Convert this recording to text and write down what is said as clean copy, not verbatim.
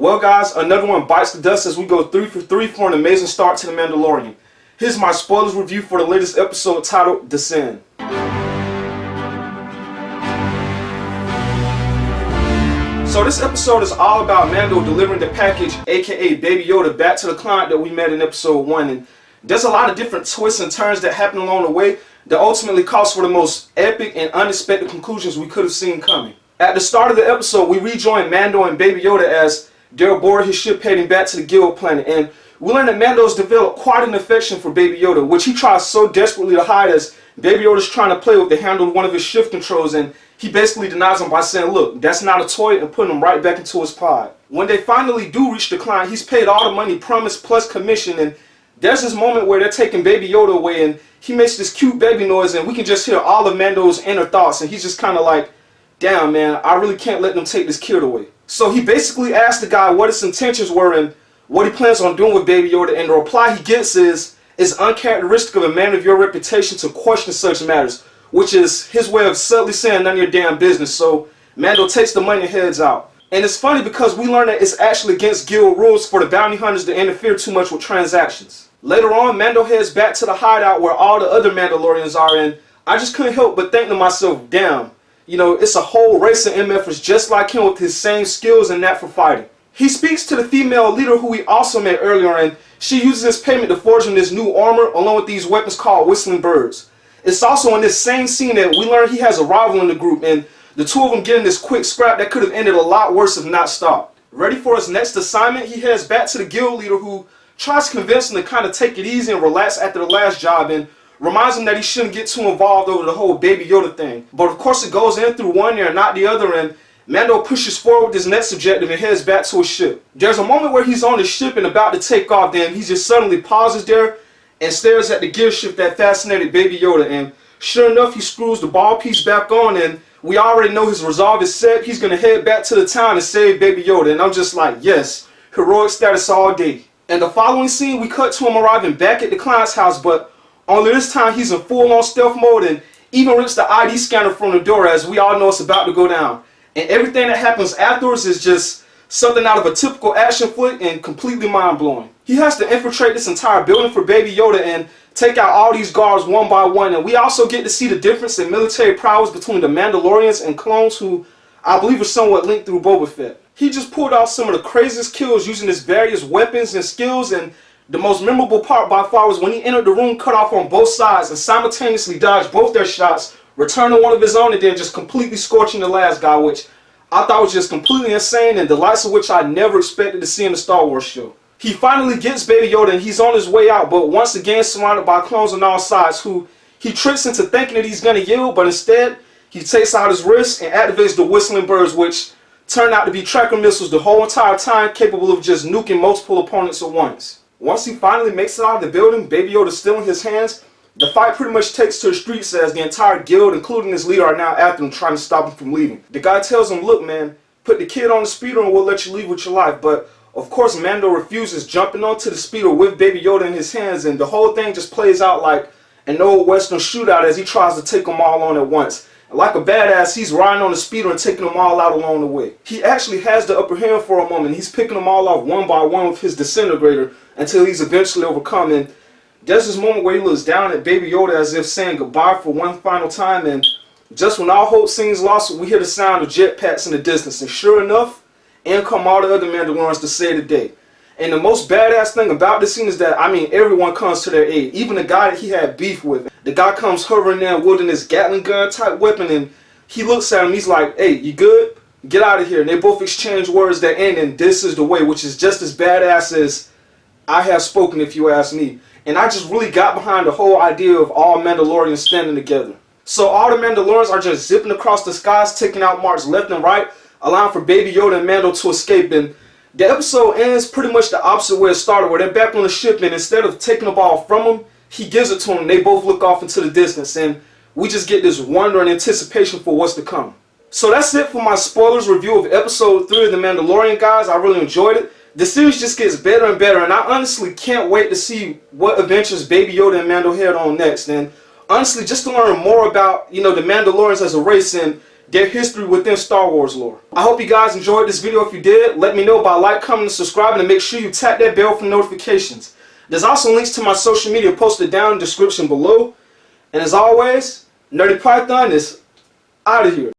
Well guys, another one bites the dust as we go 3 for 3 for an amazing start to The Mandalorian. Here's my spoilers review for the latest episode titled Descend. So this episode is all about Mando delivering the package, aka Baby Yoda, back to the client that we met in episode 1. And there's a lot of different twists and turns that happen along the way that ultimately calls for the most epic and unexpected conclusions we could have seen coming. At the start of the episode, we rejoin Mando and Baby Yoda as they're aboard his ship heading back to the Guild planet, and we learn that Mando's developed quite an affection for Baby Yoda, which he tries so desperately to hide as Baby Yoda's trying to play with the handle of one of his shift controls, and he basically denies him by saying, look, that's not a toy, and putting him right back into his pod. When they finally do reach the client, he's paid all the money promised plus commission, and there's this moment where they're taking Baby Yoda away, and he makes this cute baby noise, and we can just hear all of Mando's inner thoughts, and he's just kind of like, damn man, I really can't let them take this kid away. So he basically asks the guy what his intentions were and what he plans on doing with Baby Yoda, and the reply he gets is, it's uncharacteristic of a man of your reputation to question such matters, which is his way of subtly saying none of your damn business. So Mando takes the money and heads out. And it's funny because we learn that it's actually against guild rules for the bounty hunters to interfere too much with transactions. Later on, Mando heads back to the hideout where all the other Mandalorians are, and I just couldn't help but think to myself, damn, you know, it's a whole race of MFers just like him with his same skills and knack for fighting. He speaks to the female leader who we also met earlier, and she uses this payment to forge him this new armor along with these weapons called whistling birds. It's also in this same scene that we learn he has a rival in the group, and the two of them get in this quick scrap that could have ended a lot worse if not stopped. Ready for his next assignment, he heads back to the guild leader who tries to convince him to kind of take it easy and relax after the last job, and reminds him that he shouldn't get too involved over the whole Baby Yoda thing. But of course it goes in through one ear and not the other, and Mando pushes forward with his next objective and heads back to his ship. There's a moment where he's on his ship and about to take off, then he just suddenly pauses there and stares at the gear shift that fascinated Baby Yoda, and sure enough he screws the ball piece back on, and we already know his resolve is set. He's gonna head back to the town and save Baby Yoda, and I'm just like, yes, heroic status all day. In the following scene, we cut to him arriving back at the client's house, but only this time he's in full-on stealth mode and even rips the ID scanner from the door, as we all know it's about to go down. And everything that happens afterwards is just something out of a typical action flick and completely mind-blowing. He has to infiltrate this entire building for Baby Yoda and take out all these guards one by one, and we also get to see the difference in military prowess between the Mandalorians and clones, who I believe are somewhat linked through Boba Fett. He just pulled out some of the craziest kills using his various weapons and skills, and the most memorable part by far was when he entered the room cut off on both sides and simultaneously dodged both their shots, returning one of his own and then just completely scorching the last guy, which I thought was just completely insane and the likes of which I never expected to see in a Star Wars show. He finally gets Baby Yoda and he's on his way out, but once again surrounded by clones on all sides who he tricks into thinking that he's going to yield, but instead he takes out his wrist and activates the whistling birds, which turn out to be tracker missiles the whole entire time, capable of just nuking multiple opponents at once. Once he finally makes it out of the building, Baby Yoda's still in his hands. The fight pretty much takes to the streets as the entire guild, including his leader, are now after him, trying to stop him from leaving. The guy tells him, look man, put the kid on the speeder and we'll let you leave with your life. But of course Mando refuses, jumping onto the speeder with Baby Yoda in his hands, and the whole thing just plays out like an old western shootout as he tries to take them all on at once. Like a badass, he's riding on the speeder and taking them all out along the way. He actually has the upper hand for a moment. He's picking them all off one by one with his disintegrator until he's eventually overcome. And there's this moment where he looks down at Baby Yoda as if saying goodbye for one final time, and just when all hope seems lost, we hear the sound of jetpacks in the distance, and sure enough, in come all the other Mandalorians to save the day. And the most badass thing about this scene is that, I mean, everyone comes to their aid. Even the guy that he had beef with. The guy comes hovering there wielding this Gatling gun type weapon, and he looks at him, he's like, hey, you good? Get out of here. And they both exchange words that end in "this is the way," which is just as badass as "I have spoken" if you ask me. And I just really got behind the whole idea of all Mandalorians standing together. So all the Mandalorians are just zipping across the skies, taking out marks left and right, allowing for Baby Yoda and Mando to escape. And the episode ends pretty much the opposite way it started, where they're back on the ship, and instead of taking the ball from him, he gives it to him. They both look off into the distance, and we just get this wonder and anticipation for what's to come. So that's it for my spoilers review of episode 3 of The Mandalorian, guys. I really enjoyed it. The series just gets better and better, and I honestly can't wait to see what adventures Baby Yoda and Mando head on next. And honestly, just to learn more about, you know, the Mandalorians as a race and their history within Star Wars lore. I hope you guys enjoyed this video. If you did, let me know by like, comment, and subscribing, and make sure you tap that bell for notifications. There's also links to my social media posted down in the description below. And as always, Nerdy Python is out of here.